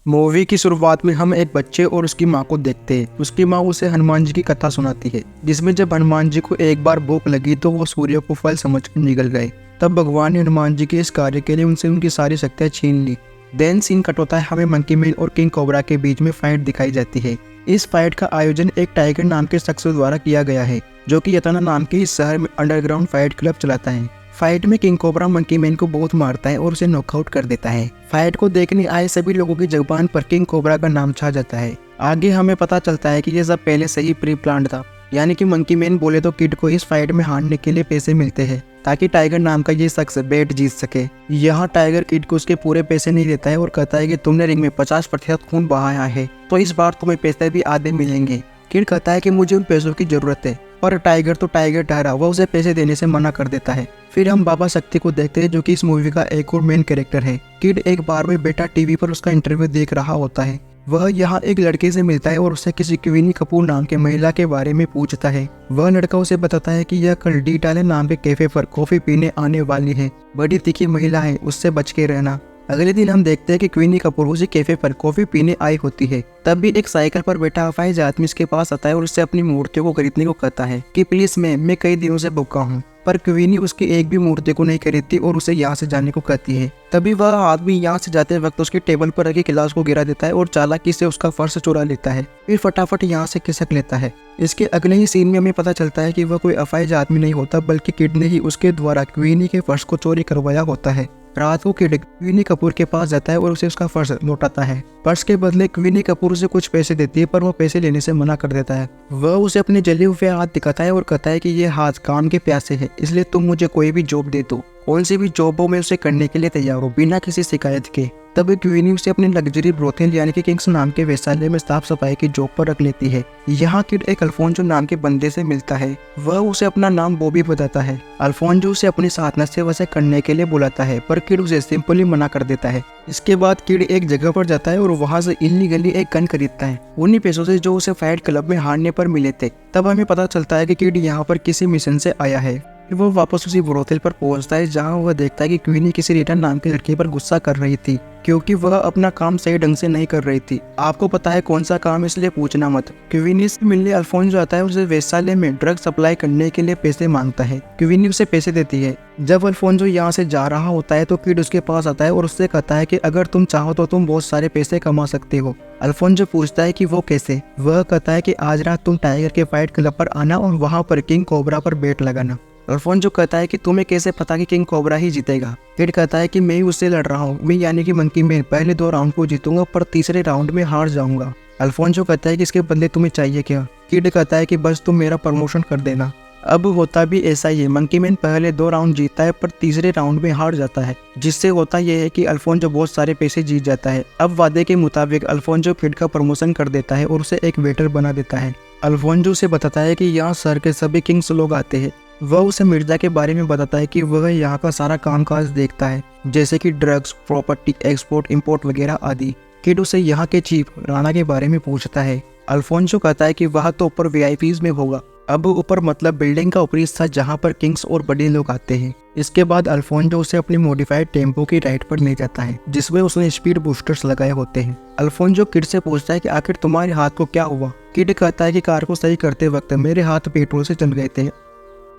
Movie की शुरुआत में हम एक बच्चे और उसकी माँ को देखते हैं। उसकी माँ उसे हनुमान जी की कथा सुनाती है, जिसमें जब हनुमान जी को एक बार भूख लगी तो वो सूर्य को फल समझकर निगल गए। तब भगवान ने हनुमान जी के इस कार्य के लिए उनसे उनकी सारी शक्तियाँ छीन ली। देन सीन कट होता है, हमें मंकी मैन और किंग कोबरा के बीच में फाइट दिखाई जाती है। इस फाइट का आयोजन एक टाइगर नाम के शख्स द्वारा किया गया है, जो कि यतना नाम के इस शहर में अंडरग्राउंड फाइट क्लब चलाता है। फाइट में किंग कोबरा मंकी मैन को बहुत मारता है और उसे नॉकआउट कर देता है। फाइट को देखने आए सभी लोगों की जुबान पर किंग कोबरा का नाम छा जाता है। आगे हमें पता चलता है कि ये सब पहले से ही प्री प्लान था, यानी कि मंकी मैन बोले तो किड को इस फाइट में हारने के लिए पैसे मिलते हैं ताकि टाइगर नाम का ये शख्स बेट जीत सके। यहाँ टाइगर किड को उसके पूरे पैसे नहीं देता है और कहता है कि तुमने रिंग में 50% खून बहाया है, तो इस बार तुम्हें पैसे भी आधे मिलेंगे। किड कहता है कि मुझे उन पैसों की जरूरत है, पर टाइगर तो टाइगर ठहरा हुआ उसे पैसे देने से मना कर देता है। फिर हम बाबा शक्ति को देखते हैं, जो कि इस मूवी का एक और मेन कैरेक्टर है। किड एक बार में बेटा टीवी पर उसका इंटरव्यू देख रहा होता है। वह यहाँ एक लड़के से मिलता है और उससे किसी क्वीनी कपूर नाम के महिला के बारे में पूछता है। वह लड़का उसे बताता है कि यह कल डी टाले नाम के कैफे पर कॉफी पीने आने वाली है, बड़ी तीखी महिला है, उससे बच के रहना। अगले दिन हम देखते हैं कि क्वीनी कपूर उसी कैफे पर कॉफी पीने आई होती है। तब भी एक साइकिल पर बैठा अफाइज आदमी उसके पास आता है और उससे अपनी मूर्तियों को खरीदने को कहता है कि प्लीज मैं कई दिनों से भूखा हूँ। पर क्वीनी उसकी एक भी मूर्ति को नहीं खरीदती और उसे यहाँ से जाने को कहती है। तभी वह आदमी यहाँ से जाते वक्त उसके टेबल पर रखे गिलास को गिरा देता है और चालाकी से उसका फर्श चुरा लेता है, फिर फटाफट यहाँ से खिसक लेता है। इसके अगले ही सीन में हमें पता चलता है कि वह कोई अफाइज आदमी नहीं होता, बल्कि किड ने ही उसके द्वारा क्वीनी के फर्श को चोरी करवाया होता है। रात को किड क्वीनी कपूर के पास जाता है और उसे उसका फर्श लौटाता है। फर्श के बदले क्वीनी कपूर उसे कुछ पैसे देती है, पर वो पैसे लेने से मना कर देता है। वह उसे अपने जले हुए हाथ दिखाता है और कहता है कि ये हाथ काम के प्यासे है, इसलिए तुम मुझे कोई भी जॉब दे दो। कौन सी भी जॉब हो मैं उसे करने के लिए तैयार हूँ, बिना किसी शिकायत के। तब क्वीनी उसे अपने लग्जरी ब्रोथेल यानी कि किंग्स नाम के वेश्यालय में साफ सफाई की जॉब पर रख लेती है। यहाँ किड एक अल्फोंसो नाम के बंदे से मिलता है। वह उसे अपना नाम बॉबी बताता है। अल्फोंसो उसे अपनी साधना से वैसे करने के लिए बुलाता है, पर किड उसे सिंपली मना कर देता है। इसके बाद किड एक जगह पर जाता है और वहाँ से इल्लीगली एक गन खरीदता है, उन्हीं पैसों से जो उसे फाइट क्लब में हारने पर मिले थे। तब हमें पता चलता है कि किड यहाँ पर किसी मिशन से आया है। फिर वो वापस उसी ब्रोथेल पर पहुंचता है, जहां वह देखता है कि क्वीनी किसी रिटर्न नाम के लड़के पर गुस्सा कर रही थी, क्योंकि वह अपना काम सही ढंग से नहीं कर रही थी। आपको पता है कौन सा काम, इसलिए पूछना मत। क्वीनी से मिलने अल्फोंसो आता है, उसे वेश्यालय में ड्रग सप्लाई करने के लिए पैसे मांगता है। क्वीनी उसे पैसे देती है। जब अल्फोंसो यहाँ से जा रहा होता है तो किड उसके पास आता है और उससे कहता है कि अगर तुम चाहो तो तुम बहुत सारे पैसे कमा सकते हो। अल्फोंसो पूछता है कि वो कैसे। वह कहता है कि आज रात तुम टाइगर के फाइट क्लब पर आना और वहाँ पर किंग कोबरा पर बेट लगाना। अल्फोंसो कहता है कि तुम्हें कैसे पता कि किंग कोबरा ही जीतेगा। किड कहता है कि मैं ही उससे लड़ रहा हूँ, मैं यानी कि मंकी मैन पहले 2 राउंड को जीतूंगा, पर तीसरे राउंड में हार जाऊंगा। अल्फोंसो कहता है कि इसके बदले तुम्हें चाहिए क्या। किड कहता है कि बस तुम मेरा प्रमोशन कर देना। अब होता भी ऐसा ही है, मंकी मैन पहले 2 राउंड जीतता है पर तीसरे राउंड में हार जाता है, जिससे होता यह है कि अल्फोंसो बहुत सारे पैसे जीत जाता है। अब वादे के मुताबिक अल्फोंसो किड का प्रमोशन कर देता है और उसे एक वेटर बना देता है। अल्फोंसो से बताता है कि यहाँ शहर के सभी किंग्स लोग आते हैं। वह उसे मिर्जा के बारे में बताता है कि वह यहाँ का सारा कामकाज देखता है, जैसे कि ड्रग्स, प्रॉपर्टी, एक्सपोर्ट, इंपोर्ट वगैरह आदि। किड उसे यहाँ के चीफ राणा के बारे में पूछता है। अल्फोंसो कहता है कि वह तो ऊपर वीआईपीज में होगा। अब ऊपर मतलब बिल्डिंग का ऊपरी हिस्सा, जहाँ पर किंग्स और बड़े लोग आते हैं। इसके बाद अल्फोंसो उसे अपनी मॉडिफाइड टेम्पो की राइड पर ले जाता है, जिसमें उसने स्पीड बूस्टर्स लगाए होते हैं। अल्फोंसो किड से पूछता है कि आखिर तुम्हारे हाथ को क्या हुआ। किड कहता है कि कार को सही करते वक्त मेरे हाथ पेट्रोल से जल गए थे।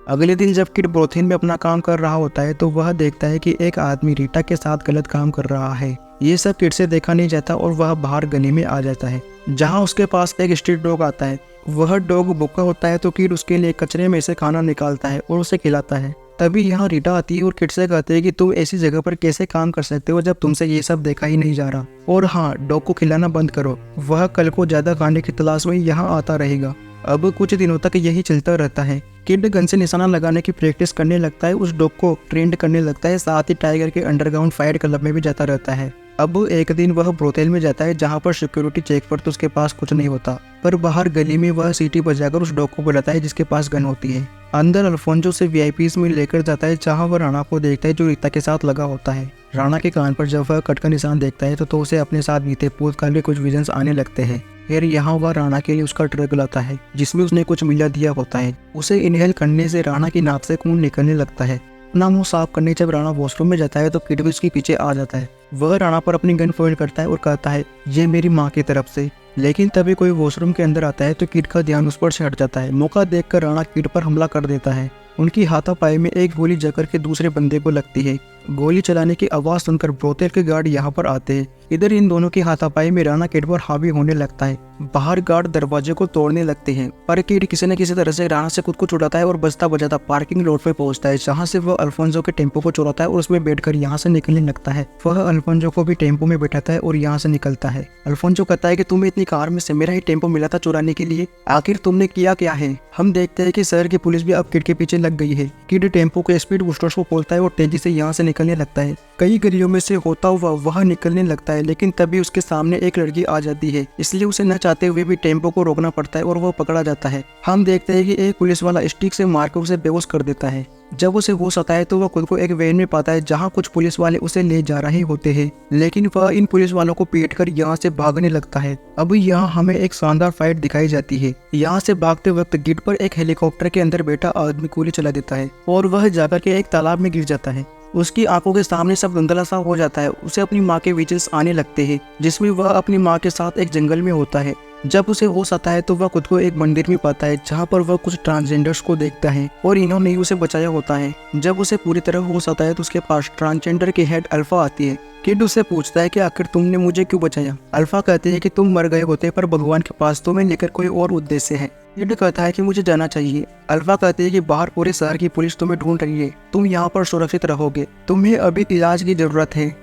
अगले दिन जब किड ब्रोथेल में अपना काम कर रहा होता है तो वह देखता है कि एक आदमी रीटा के साथ गलत काम कर रहा है। ये सब किड से देखा नहीं जाता और वह बाहर गली में आ जाता है, जहां उसके पास एक स्ट्रीट डॉग आता है। वह डॉग भूखा होता है तो किड उसके लिए कचरे में से खाना निकालता है और उसे खिलाता है। तभी यहाँ रीटा आती है और किड से कहती है कि तुम ऐसी जगह पर कैसे काम कर सकते हो जब तुमसे ये सब देखा ही नहीं जा रहा, और हाँ, डॉग को खिलाना बंद करो, वह कल को ज्यादा खाने की तलाश में यहाँ आता रहेगा। अब कुछ दिनों तक यही चलता रहता है। किड गन से निशाना लगाने की प्रैक्टिस करने लगता है, उस डॉग को ट्रेंड करने लगता है, साथ ही टाइगर के अंडरग्राउंड फाइट क्लब में भी जाता रहता है। अब एक दिन वह ब्रोथेल में जाता है, जहाँ पर सिक्योरिटी चेक पर तो उसके पास कुछ नहीं होता, पर बाहर गली में वह सीटी बजाकर उस डॉग को बुलाता है जिसके पास गन होती है। अंदर अल्फोंसो से वीआईपीज में लेकर जाता है, जहाँ वह राणा को देखता है जो रीता के साथ लगा होता है। राणा के कान पर जब वह कट का निशान देखता है तो उसे अपने साथ बीते भूतकाल के कुछ विजन्स आने लगते हैं। फिर यहाँ वह राणा के लिए उसका ड्रग लाता है, जिसमें उसने कुछ मिला दिया होता है। उसे इनहेल करने से राणा की नाक से खून निकलने लगता है। अपना मुंह साफ करने जब राणा वॉशरूम में जाता है तो किड भी उसके पीछे आ जाता है। वह राणा पर अपनी गन पॉइंट करता है और कहता है ये मेरी माँ की तरफ से। लेकिन तभी कोई वॉशरूम के अंदर आता है तो किड का ध्यान उस पर से हट जाता है। मौका देखकर राणा किड पर हमला कर देता है। उनकी हाथापाई में एक गोली जकर के दूसरे बंदे को लगती है। गोली चलाने की आवाज सुनकर ब्रोथेल के गार्ड यहाँ पर आते हैं। इधर इन दोनों की हाथापाई में राणा किड पर हावी होने लगता है। बाहर गार्ड दरवाजे को तोड़ने लगते हैं, पर किड किसी न किसी तरह से राणा से खुद को छुड़ाता है और बचता बचाता पार्किंग रोड पे पहुंचता है, जहाँ से वह अल्फोंसो के टेम्पो को चुराता है और उसमें बैठकर यहाँ से निकलने लगता है। वह अल्फोंसो को भी टेम्पो में बैठाता है और यहाँ से निकलता है। अल्फोंसो कहता है कि तुम्हें इतनी कार में से मेरा ही टेम्पो मिला था चुराने के लिए, आखिर तुमने किया क्या है। हम देखते हैं कि शहर की पुलिस भी अब किड के पीछे लग गई है। किड टेम्पो के स्पीड बूस्टर्स को खोलता है और तेजी से यहाँ से निकलने लगता है। कई गलियों में से होता हुआ वह निकलने लगता है, लेकिन तभी उसके सामने एक लड़की आ जाती है, इसलिए उसे न चाहते हुए भी टेम्पो को रोकना पड़ता है और वह पकड़ा जाता है। हम देखते हैं कि एक पुलिस वाला स्टिक से मारकर उसे बेहोश कर देता है। जब उसे होश आता है तो वह खुद को एक वैन में पाता है जहां कुछ पुलिस वाले उसे ले जा रहे होते हैं, लेकिन वह इन पुलिस वालों को पीटकर यहां से भागने लगता है। अब यहां हमें एक शानदार फाइट दिखाई जाती है। यहां से भागते वक्त गिट पर एक हेलीकॉप्टर के अंदर बैठा आदमी गोली चला देता है और वह जाकर के एक तालाब में गिर जाता है। उसकी आंखों के सामने सब धुंधला सा हो जाता है। उसे अपनी माँ के विजल्स आने लगते हैं, जिसमें वह अपनी माँ के साथ एक जंगल में होता है। जब उसे होश आता है तो वह खुद को एक मंदिर में पाता है, जहाँ पर वह कुछ ट्रांसजेंडर्स को देखता है और इन्होंने ही उसे बचाया होता है। जब उसे पूरी तरह होश आता है तो उसके पास ट्रांसजेंडर की हेड अल्फा आती है। किड उससे पूछता है कि आखिर तुमने मुझे क्यों बचाया। अल्फा कहती है कि तुम मर गए होते, पर भगवान के पास तुम्हें लेकर कोई और उद्देश्य है। किड कहता है कि मुझे जाना चाहिए। अल्फा कहती है कि बाहर पूरे शहर की पुलिस तुम्हें ढूंढ रही है, तुम यहाँ पर सुरक्षित रहोगे, तुम्हें अभी इलाज की जरूरत है।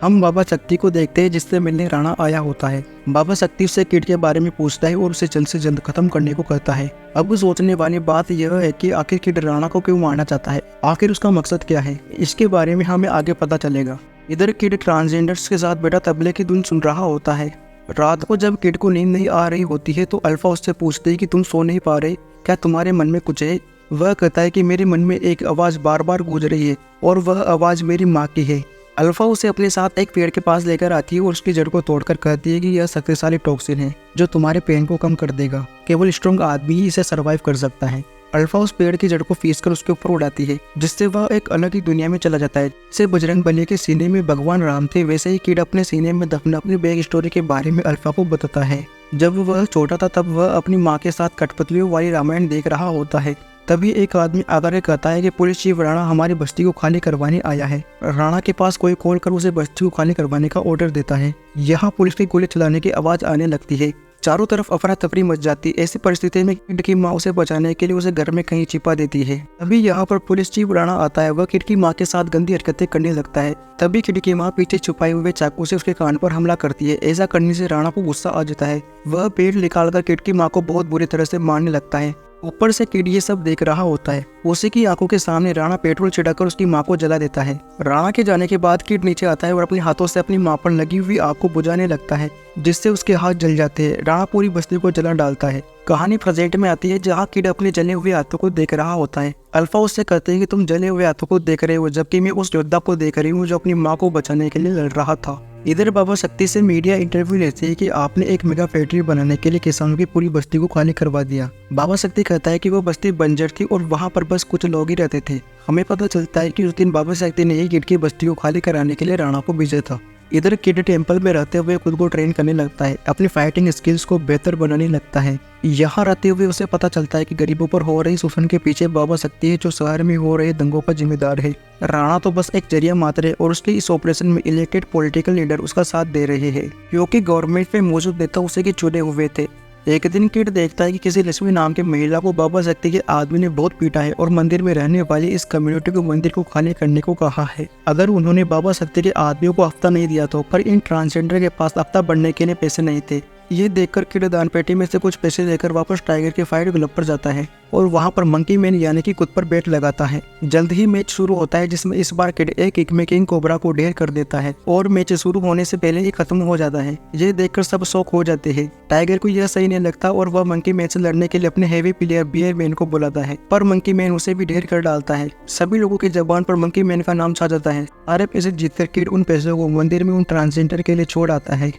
हम बाबा शक्ति को देखते हैं, जिससे मिलने राणा आया होता है। बाबा शक्ति उससे किड के बारे में पूछता है और उसे जल्द से जल्द खत्म करने को कहता है। अब सोचने वाली बात यह है कि आखिर किड राणा को क्यों मारना चाहता है, आखिर उसका मकसद क्या है। इसके बारे में हमें आगे पता चलेगा। इधर किड ट्रांसजेंडर्स के साथ बैठा तबले की धुन सुन रहा होता है। रात को जब किड को नींद नहीं आ रही होती है तो अल्फा उससे पूछती है कि तुम सो नहीं पा रहे, क्या तुम्हारे मन में कुछ है। वह कहता है कि मेरे मन में एक आवाज बार बार गूंज रही है और वह आवाज मेरी माँ की है। अल्फा उसे अपने साथ एक पेड़ के पास लेकर आती है और उसकी जड़ को तोड़कर कहती है कि यह शक्तिशाली टॉक्सिन है जो तुम्हारे पेन को कम कर देगा, केवल स्ट्रॉन्ग आदमी ही इसे सर्वाइव कर सकता है। अल्फा उस पेड़ की जड़ को फीसकर उसके ऊपर उड़ाती है, जिससे वह एक अलग ही दुनिया में चला जाता है। जैसे बजरंगबली के सीने में भगवान राम थे, वैसे ही किड अपने सीने में दफन अपनी बैक स्टोरी के बारे में अल्फा को बताता है। जब वह छोटा था तब वह अपनी माँ के साथ कठपुतलियों वाली रामायण देख रहा होता है। तभी एक आदमी आकर के कहता है कि पुलिस चीफ राणा हमारी बस्ती को खाली करवाने आया है। राणा के पास कोई कॉल कर उसे बस्ती को खाली करवाने का ऑर्डर देता है। यहाँ पुलिस की गोली चलाने की आवाज आने लगती है। चारों तरफ अफरा तफरी मच जाती। ऐसी परिस्थिति में किड की माँ उसे बचाने के लिए उसे घर में कहीं छिपा देती है। तभी यहाँ पर पुलिस चीफ राणा आता है। वह किड की माँ के साथ गंदी हरकतें करने लगता है। तभी किड की माँ पीछे छुपाए हुए चाकू से उसके कान पर हमला करती है। ऐसा करने से राणा को गुस्सा आ जाता है। वह पेड़ निकालकर किड की माँ को बहुत बुरी तरह से मारने लगता है। ऊपर से किड ये सब देख रहा होता है। उसी की आंखों के सामने राणा पेट्रोल छिड़ककर उसकी माँ को जला देता है। राणा के जाने के बाद किड नीचे आता है और अपने हाथों से अपनी माँ पर लगी हुई आग को बुझाने लगता है, जिससे उसके हाथ जल जाते हैं। राणा पूरी बस्ती को जला डालता है। कहानी प्रेजेंट में आती है, जहाँ किड अपने जले हुए हाथों को देख रहा होता है। अल्फा उससे कहते हैं कि तुम जले हुए हाथों को देख रहे हो, जबकि मैं उस योद्धा को देख रही हूँ जो अपनी माँ को बचाने के लिए लड़ रहा था। इधर बाबा शक्ति से मीडिया इंटरव्यू लेते हैं कि आपने एक मेगा फैक्ट्री बनाने के लिए किसानों की पूरी बस्ती को खाली करवा दिया। बाबा शक्ति कहता है कि वो बस्ती बंजर थी और वहाँ पर बस कुछ लोग ही रहते थे। हमें पता चलता है कि उस दिन बाबा शक्ति ने ही किड की बस्ती को खाली कराने के लिए राणा को भेजा था। इधर किड टेम्पल में रहते हुए खुद को ट्रेन करने लगता है, अपनी फाइटिंग स्किल्स को बेहतर बनाने लगता है। यहाँ रहते हुए उसे पता चलता है कि गरीबों पर हो रही शोषण के पीछे बाबा शक्ति है, जो शहर में हो रहे दंगों का जिम्मेदार है। राणा तो बस एक जरिया मात्र है और उसके इस ऑपरेशन में इलेक्टेड पॉलिटिकल लीडर उसका साथ दे रहे हैं, क्योंकि गवर्नमेंट में मौजूद नेता उसे के चुने हुए थे। एक दिन किड देखता है कि किसी लक्ष्मी नाम के महिला को बाबा शक्ति के आदमी ने बहुत पीटा है और मंदिर में रहने वाली इस कम्युनिटी को मंदिर को खाली करने को कहा है। अगर उन्होंने बाबा शक्ति के आदमियों को हफ्ता नहीं दिया तो, पर इन ट्रांसजेंडर के पास हफ्ता बढ़ने के लिए पैसे नहीं थे। ये देखकर किड दान पेटी में से कुछ पैसे लेकर वापस टाइगर के फाइट क्लब पर जाता है और वहां पर मंकी मैन यानी कि खुद पर बैट लगाता है। जल्द ही मैच शुरू होता है, जिसमें इस बार किड एक किक में किंग कोबरा को ढेर कर देता है और मैच शुरू होने से पहले ही खत्म हो जाता है। ये देखकर सब शौक हो जाते हैं। टाइगर को यह सही नहीं लगता और वह मंकी मैन से लड़ने के लिए अपने हैवी प्लेयर बियर मैन को बुलाता है, पर मंकी मैन उसे भी ढेर कर डालता है। सभी लोगों की जबान पर मंकी मैन का नाम छा जाता है। सारे पैसे जीतकर किड उन पैसों को मंदिर में उन ट्रांसजेंडर के लिए छोड़ आता है।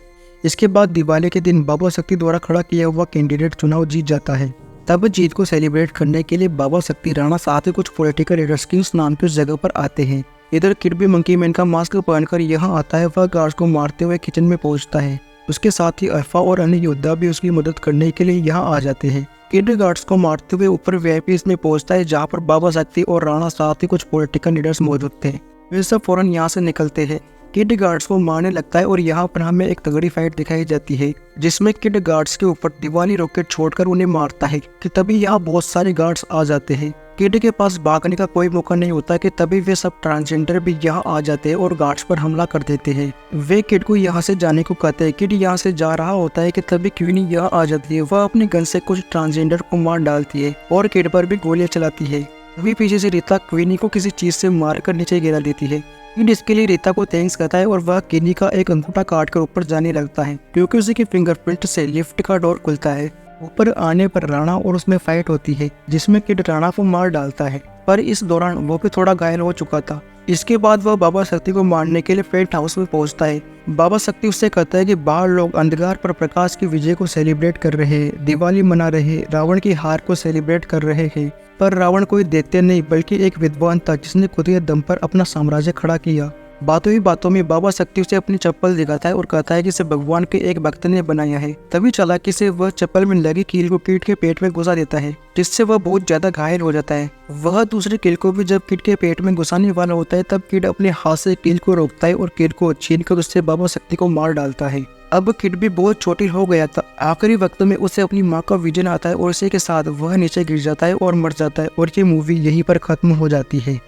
इसके बाद दिवाली के दिन बाबा शक्ति द्वारा खड़ा किया हुआ कैंडिडेट चुनाव जीत जाता है। तब जीत को सेलिब्रेट करने के लिए बाबा शक्ति, राणा साथ ही कुछ पॉलिटिकल लीडर्स की उस नाम की उस जगह पर आते हैं। इधर किड भी मंकी मैन का मास्क पहनकर यहाँ आता है। वह गार्ड्स को मारते हुए किचन में पहुँचता है। उसके साथ ही अल्फा और अन्य योद्धा भी उसकी मदद करने के लिए यहाँ आ जाते हैं। किड गार्ड्स को मारते हुए ऊपर वीआईपीज़ में पहुँचता है, जहाँ पर बाबा शक्ति और राणा साथ ही कुछ पॉलिटिकल लीडर्स मौजूद थे। वे सब फौरन यहाँ से निकलते हैं। किड गार्ड्स को मारने लगता है और यहाँ पर हमें एक तगड़ी फाइट दिखाई जाती है, जिसमें किड गार्ड्स के ऊपर दिवाली रॉकेट छोड़कर उन्हें मारता है कि तभी यहाँ बहुत सारे गार्ड्स आ जाते हैं। किड के पास भागने का कोई मौका नहीं होता कि तभी वे सब ट्रांसजेंडर भी यहाँ आ जाते हैं और गार्ड्स पर हमला कर देते हैं। वे किड को यहाँ से जाने को कहते हैं। किड यहाँ से जा रहा होता है कि तभी क्वीनी यहाँ आ जाती है। वह अपनी गन से कुछ ट्रांसजेंडर को मार डालती है और किड पर भी गोलियां चलाती है। तभी पीछे से रीता क्वीनी को किसी चीज से मारकर नीचे गिरा देती है। किड इसके लिए रीता को थैंक्स कहता है और वह किनी का एक अंगूठा काट कर ऊपर जाने लगता है, क्योंकि उसी के फिंगरप्रिंट से लिफ्ट का डोर खुलता है। ऊपर आने पर राणा और उसमें फाइट होती है, जिसमें किड राणा को मार डालता है, पर इस दौरान वो भी थोड़ा घायल हो चुका था। इसके बाद वह बाबा शक्ति को मारने के लिए पेंट हाउस में पहुंचता है। बाबा शक्ति उससे कहता है कि बाहर लोग अंधकार पर प्रकाश की विजय को सेलिब्रेट कर रहे हैं, दिवाली मना रहे, रावण की हार को सेलिब्रेट कर रहे हैं। पर रावण कोई दैत्य नहीं बल्कि एक विद्वान था, जिसने खुद के दम पर अपना साम्राज्य खड़ा किया। बातों ही बातों में बाबा शक्ति उसे अपनी चप्पल दिखाता है और कहता है कि इसे भगवान के एक भक्त ने बनाया है। तभी चालाकी से वह चप्पल में लगी कील को किड के पेट में घुसा देता है, जिससे वह बहुत ज्यादा घायल हो जाता है। वह दूसरे कील को भी जब किड के पेट में घुसाने वाला होता है, तब किड अपने हाथ से कील को रोकता है और किड को छीनकर उससे बाबा शक्ति को मार डालता है। अब किड भी बहुत छोटी हो गया था। आखिरी वक्त में उसे अपनी माँ का विजन आता है और इसी के साथ वह नीचे गिर जाता है और मर जाता है और ये मूवी यहीं पर खत्म हो जाती है।